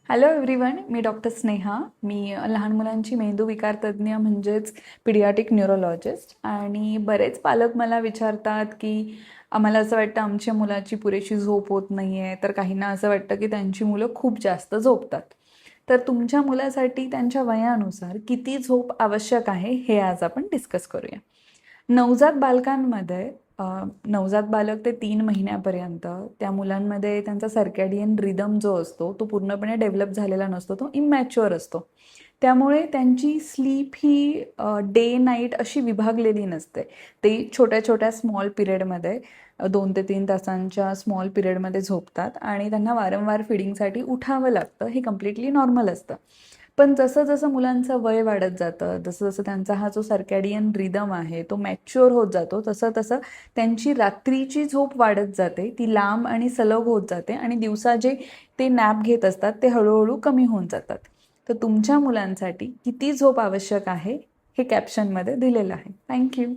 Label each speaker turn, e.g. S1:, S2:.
S1: Hello everyone, मी doctor Sneha. मी लहान मुलांची मेंदूविकार तज्ज्ञ म्हणजेच पिडियाट्रिक न्यूरोलॉजिस्ट. आणि बरेच पालक मला विचारतात की आम्हाला असं वाटतं आमच्या मुलाची पुरेशी झोप होत नाही आहे, तर काहींना असं वाटतं की त्यांची मुलं खूप जास्त झोपतात. तर तुमच्या मुलासाठी त्यांच्या वयानुसार किती झोप आवश्यक आहे हे आज आपण डिस्कस करूया. नवजात बालकांमध्ये नवजात बालक ते 3 महिन्यापर्यंत त्या मुलांमध्ये त्यांचा सर्कॅडियन रिदम जो असतो तो पूर्णपणे डेव्हलप झालेला नसतो, तो इमॅच्युअर असतो. त्यामुळे त्यांची स्लीप ही डे नाईट अशी विभागलेली नसते. ते छोट्या छोट्या स्मॉल पिरियडमध्ये 2 ते 3 तासांच्या स्मॉल पिरियडमध्ये झोपतात आणि त्यांना वारंवार फिडिंगसाठी उठावं लागतं. हे कम्प्लिटली नॉर्मल असतं. पण जसं जसं मुलांचं वय वाढत जातं, जसं जसं त्यांचा हा जो सर्कॅडियन रिदम आहे तो मॅच्युअर होत जातो, तसं तसं त्यांची रात्रीची झोप वाढत जाते, ती लांब आणि सलग होत जाते आणि दिवसा जे ते नॅप घेत असतात ते हळूहळू कमी होऊन जातात. तर तुमच्या मुलांसाठी किती झोप आवश्यक आहे हे कॅप्शनमध्ये दिलेलं आहे. थँक्यू.